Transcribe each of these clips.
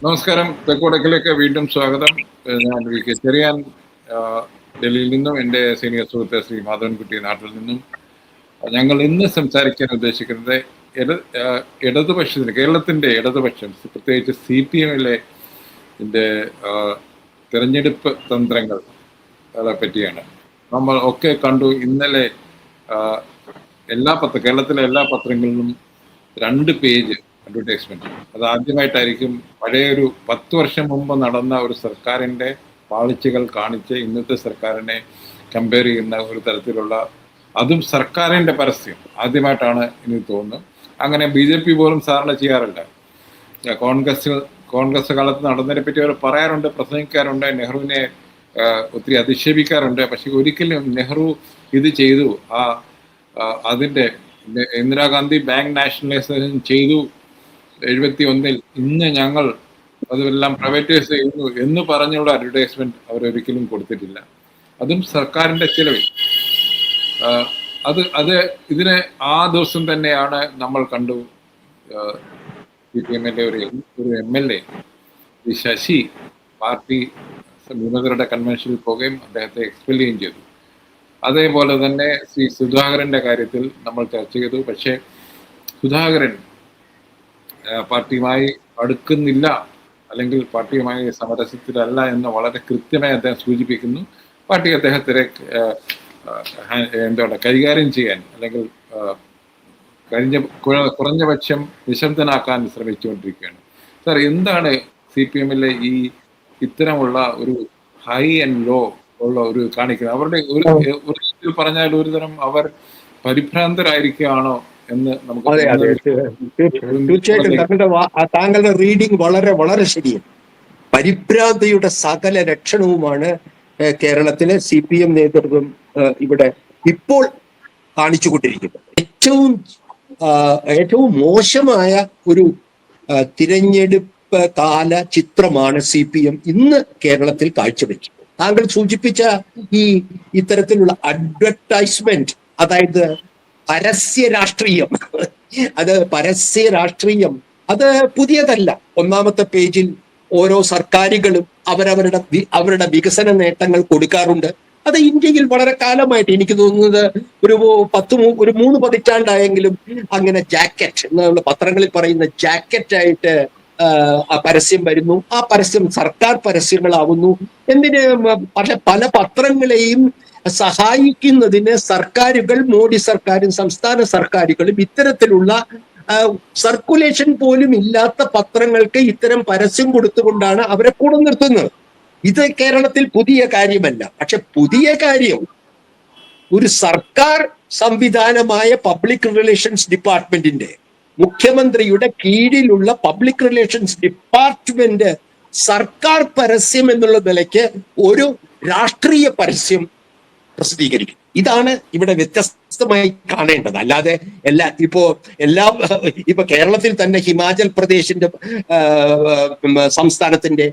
നമസ്കാരം. തെക്കോടക്കിലേക്ക് വീണ്ടും സ്വാഗതം. ഞാൻ വി കെ ചെറിയാൻ, ഡൽഹിയിൽ നിന്നും എൻ്റെ സീനിയർ സുഹൃത്ത് ശ്രീ മാധവൻകുട്ടി നാട്ടിൽ നിന്നും. ഞങ്ങൾ ഇന്ന് സംസാരിക്കാൻ ഉദ്ദേശിക്കുന്നത് ഇടതുപക്ഷത്തിന്, കേരളത്തിൻ്റെ ഇടതുപക്ഷം, പ്രത്യേകിച്ച് CPM-ലെ തിരഞ്ഞെടുപ്പ് തന്ത്രങ്ങളെ പറ്റിയാണ്. നമ്മൾ ഒക്കെ കണ്ടു ഇന്നലെ കേരളത്തിലെ എല്ലാ പത്രങ്ങളിലും 2 പേജ് അഡ്വർടൈസ്മെന്റ്. അത് ആദ്യമായിട്ടായിരിക്കും പഴയൊരു 10 വർഷം മുമ്പ് നടന്ന ഒരു സർക്കാരിൻ്റെ പാളിച്ചകൾ കാണിച്ച് ഇന്നത്തെ സർക്കാരിനെ കമ്പയർ ചെയ്യുന്ന ഒരു തരത്തിലുള്ള, അതും സർക്കാരിൻ്റെ പരസ്യം ആദ്യമായിട്ടാണ് എനിക്ക് തോന്നുന്നു. അങ്ങനെ BJP പോലും സാധാരണ ചെയ്യാറില്ല. കോൺഗ്രസ് കാലത്ത് നടന്നതിനെ പറ്റി അവർ പറയാറുണ്ട്, പ്രസംഗിക്കാറുണ്ട്, നെഹ്റുവിനെ ഒത്തിരി അധിക്ഷേപിക്കാറുണ്ട്. പക്ഷെ ഒരിക്കലും നെഹ്റു ഇത് ചെയ്തു, അതിൻ്റെ ഇന്ദിരാഗാന്ധി ബാങ്ക് നാഷണലൈസേഷൻ ചെയ്തു 71-ൽ, ഇന്ന് ഞങ്ങൾ അതെല്ലാം പ്രൈവറ്റൈസ് ചെയ്യുന്നു എന്ന് പറഞ്ഞുള്ള അഡ്വർടൈസ്മെന്റ് അവരൊരിക്കലും കൊടുത്തിട്ടില്ല. അതും സർക്കാരിൻ്റെ ചിലവിൽ. ഇതിനെ ആ ദിവസം തന്നെയാണ് നമ്മൾ കണ്ടു. CPM-ന്റെ ഒരു MLA ശശി പാർട്ടി വിമതരുടെ കൺവെൻഷനിൽ പോവുകയും അദ്ദേഹത്തെ എക്സ്പെൽ ചെയ്യുകയും ചെയ്തു. അതേപോലെ തന്നെ ശ്രീ സുധാകരന്റെ കാര്യത്തിൽ നമ്മൾ ചർച്ച ചെയ്തു. പക്ഷേ സുധാകരൻ പാർട്ടിയുമായി അടുക്കുന്നില്ല, അല്ലെങ്കിൽ പാർട്ടിയുമായി സമരസത്തിലല്ല എന്ന് വളരെ കൃത്യമായി അദ്ദേഹം സൂചിപ്പിക്കുന്നു. പാർട്ടി അദ്ദേഹത്തിനെ കൈകാര്യം ചെയ്യാൻ, അല്ലെങ്കിൽ കുറഞ്ഞ പക്ഷം നിശബ്ദനാക്കാൻ ശ്രമിച്ചുകൊണ്ടിരിക്കുകയാണ്. സാർ, എന്താണ് CPM-ലെ ഈ ഇത്തരമുള്ള ഒരു ഹൈ ആൻഡ് ലോ ഉള്ള ഒരു കാണിക്കുന്നത്? അവരുടെ ഒരു രീതിയിൽ പറഞ്ഞാൽ ഒരുതരം അവർ പരിഭ്രാന്തരായിരിക്കുകയാണോ എന്ന് നമുക്ക് തീർച്ചയായിട്ടും താങ്കളുടെ റീഡിംഗ് വളരെ വളരെ ശരിയാണ്. പരിഭ്രാന്തിയുടെ സകല ലക്ഷണവുമാണ് കേരളത്തിലെ CPM നേതൃത്വം ഇവിടെ ഇപ്പോൾ കാണിച്ചുകൊണ്ടിരിക്കുന്നത്. ഏറ്റവും മോശമായ ഒരു തിരഞ്ഞെടുപ്പ് കാല ചിത്രമാണ് CPM ഇന്ന് കേരളത്തിൽ കാഴ്ചവെക്കുന്നത്. താങ്കൾ സൂചിപ്പിച്ച ഇത്തരത്തിലുള്ള അഡ്വർടൈസ്മെന്റ്, അതായത് പരസ്യ രാഷ്ട്രീയം, അത് പുതിയതല്ല. ഒന്നാമത്തെ പേജിൽ ഓരോ സർക്കാരുകളും അവരുടെ വികസന നേട്ടങ്ങൾ കൊടുക്കാറുണ്ട്. അത് ഇന്ത്യയിൽ വളരെ കാലമായിട്ട്, എനിക്ക് തോന്നുന്നത് ഒരു 3 പതിറ്റാണ്ടായെങ്കിലും അങ്ങനെ ജാക്കറ്റ് എന്നുള്ള പത്രങ്ങളിൽ പറയുന്ന ജാക്കറ്റായിട്ട് പരസ്യം വരുന്നു. ആ പരസ്യം സർക്കാർ പരസ്യങ്ങളാവുന്നു. പക്ഷെ പല പത്രങ്ങളെയും സഹായിക്കുന്നതിന് സർക്കാരുകൾ, മോഡി സർക്കാരും സംസ്ഥാന സർക്കാരുകളും ഇത്തരത്തിലുള്ള സർക്കുലേഷൻ പോലും ഇല്ലാത്ത പത്രങ്ങൾക്ക് ഇത്തരം പരസ്യം കൊടുത്തുകൊണ്ടാണ് അവരെ കൂടെ നിർത്തുന്നത്. ഇത് കേരളത്തിൽ പുതിയ കാര്യമല്ല. പക്ഷെ പുതിയ കാര്യം, ഒരു സർക്കാർ സംവിധാനമായ പബ്ലിക് റിലേഷൻസ് ഡിപ്പാർട്ട്മെന്റിന്റെ, മുഖ്യമന്ത്രിയുടെ കീഴിലുള്ള പബ്ലിക് റിലേഷൻസ് ഡിപ്പാർട്ട്മെന്റ് സർക്കാർ പരസ്യം എന്നുള്ള നിലയ്ക്ക് ഒരു രാഷ്ട്രീയ പരസ്യം പ്രസിദ്ധീകരിക്കും. ഇതാണ് ഇവിടെ വ്യത്യസ്തമായി കാണേണ്ടത്. അല്ലാതെ ഇപ്പൊ കേരളത്തിൽ തന്നെ ഹിമാചൽ പ്രദേശിന്റെ സംസ്ഥാനത്തിന്റെ,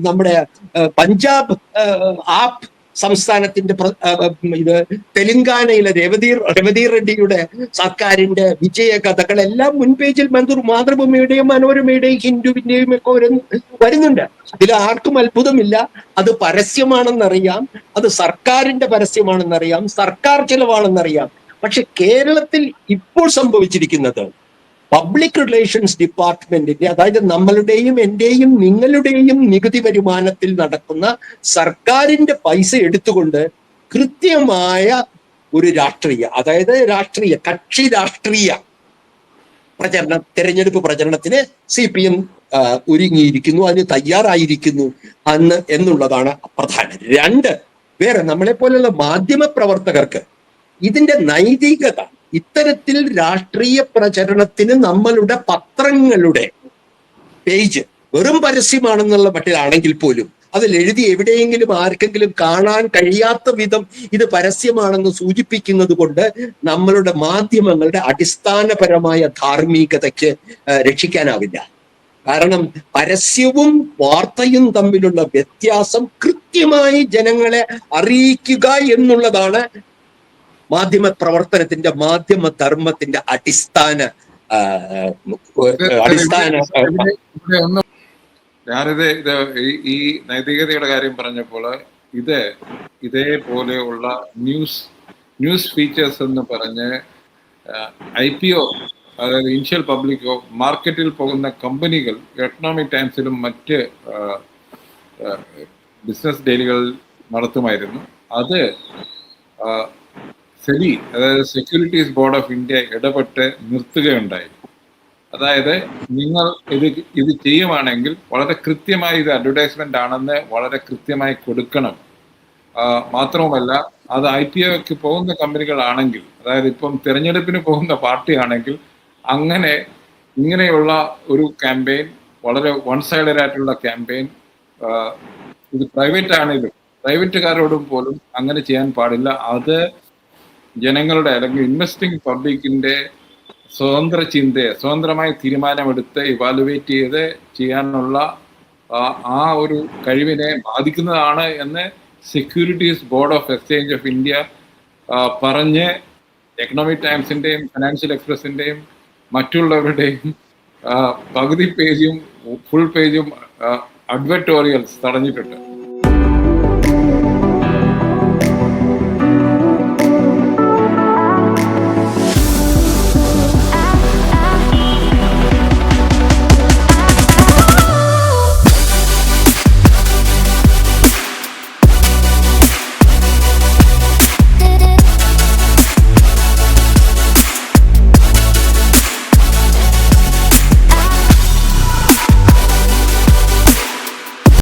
നമ്മുടെ പഞ്ചാബ് ആപ്പ് സംസ്ഥാനത്തിന്റെ, തെലങ്കാനയിലെ രേവതി റെഡ്ഡിയുടെ സർക്കാരിന്റെ വിജയ കഥകളെല്ലാം മുൻപേജിൽ മാതൃഭൂമിയുടെയും മനോരമയുടെയും ഹിന്ദുവിന്റെയും ഒക്കെ വരുന്നുണ്ട്. അതിൽ ആർക്കും അത്ഭുതമില്ല. അത് പരസ്യമാണെന്നറിയാം, അത് സർക്കാരിന്റെ പരസ്യമാണെന്നറിയാം, സർക്കാർ ചെലവാണെന്നറിയാം. പക്ഷെ കേരളത്തിൽ ഇപ്പോൾ സംഭവിച്ചിരിക്കുന്നത്, പബ്ലിക് റിലേഷൻസ് ഡിപ്പാർട്ട്മെന്റിന്റെ, അതായത് നമ്മളുടെയും എന്റെയും നിങ്ങളുടെയും നികുതി വരുമാനത്തിൽ നടക്കുന്ന സർക്കാരിന്റെ പൈസ എടുത്തുകൊണ്ട് കൃത്യമായ ഒരു അതായത് കക്ഷി രാഷ്ട്രീയ തെരഞ്ഞെടുപ്പ് പ്രചരണത്തിന് CPM ഒരുങ്ങിയിരിക്കുന്നു, അതിന് തയ്യാറായിരിക്കുന്നു എന്നുള്ളതാണ് പ്രധാനം. 2, വേറെ നമ്മളെ പോലുള്ള മാധ്യമ പ്രവർത്തകർക്ക് ഇതിന്റെ നൈതികത, ഇത്തരത്തിൽ രാഷ്ട്രീയ പ്രചരണത്തിന് നമ്മളുടെ പത്രങ്ങളുടെ പേജ് വെറും പരസ്യമാണെന്നുള്ള മട്ടിലാണെങ്കിൽ പോലും അതിൽ എഴുതി എവിടെയെങ്കിലും ആർക്കെങ്കിലും കാണാൻ കഴിയാത്ത വിധം ഇത് പരസ്യമാണെന്ന് സൂചിപ്പിക്കുന്നത് കൊണ്ട് നമ്മളുടെ മാധ്യമങ്ങളുടെ അടിസ്ഥാനപരമായ ധാർമ്മികതയ്ക്ക് രക്ഷിക്കാനാവില്ല. കാരണം പരസ്യവും വാർത്തയും തമ്മിലുള്ള വ്യത്യാസം കൃത്യമായി ജനങ്ങളെ അറിയിക്കുക എന്നുള്ളതാണ് മാധ്യമ പ്രവർത്തനത്തിന്റെ, മാധ്യമ ധർമ്മത്തിന്റെ അടിസ്ഥാന ആ, അടിസ്ഥാന ഇവിടെ ഒന്ന് ഞാനിത് ഈ നൈതികതയുടെ കാര്യം പറഞ്ഞപ്പോൾ ഇതേപോലെയുള്ള ന്യൂസ് ഫീച്ചേഴ്സ് എന്ന് പറഞ്ഞ് IPO, അതായത് ഇനിഷ്യൽ പബ്ലിക്കോ, മാർക്കറ്റിൽ പോകുന്ന കമ്പനികൾ എക്കണോമിക് ടൈംസിലും മറ്റ് ബിസിനസ് ഡെയിലികൾ നടത്തുമായിരുന്നു. അത് സെബി, അതായത് സെക്യൂരിറ്റീസ് ബോർഡ് ഓഫ് ഇന്ത്യ ഇടപെട്ട് നിർത്തുകയുണ്ടായി. അതായത് നിങ്ങൾ ഇത് ചെയ്യുവാണെങ്കിൽ വളരെ കൃത്യമായി ഇത് അഡ്വർടൈസ്മെന്റ് ആണെന്ന് വളരെ കൃത്യമായി കൊടുക്കണം. മാത്രവുമല്ല, അത് IPOക്ക് പോകുന്ന കമ്പനികളാണെങ്കിൽ, അതായത് ഇപ്പം തിരഞ്ഞെടുപ്പിന് പോകുന്ന പാർട്ടി ആണെങ്കിൽ ഇങ്ങനെയുള്ള ഒരു ക്യാമ്പയിൻ, വളരെ വൺ സൈഡഡ് ആയിട്ടുള്ള ക്യാമ്പയിൻ, ഇത് പ്രൈവറ്റ് ആണെങ്കിലും പ്രൈവറ്റുകാരോടും പോലും അങ്ങനെ ചെയ്യാൻ പാടില്ല. അത് ജനങ്ങളുടെ അല്ലെങ്കിൽ ഇൻവെസ്റ്റിംഗ് പബ്ലിക്കിന്റെ സ്വതന്ത്ര ചിന്തയെ സ്വതന്ത്രമായി തീരുമാനമെടുത്ത് ഇവാലുവേറ്റ് ചെയ്ത് ചെയ്യാനുള്ള ആ ഒരു കഴിവിനെ ബാധിക്കുന്നതാണ് എന്ന് securities board of exchange of India പറഞ്ഞ് എക്കണോമിക് ടൈംസിന്റെയും ഫിനാൻഷ്യൽ എക്സ്പ്രസിന്റെയും മറ്റുള്ളവരുടെയും പകുതി പേജും ഫുൾ പേജും അഡ്വർട്ടോറിയൽസ് തടഞ്ഞിട്ടുണ്ട്.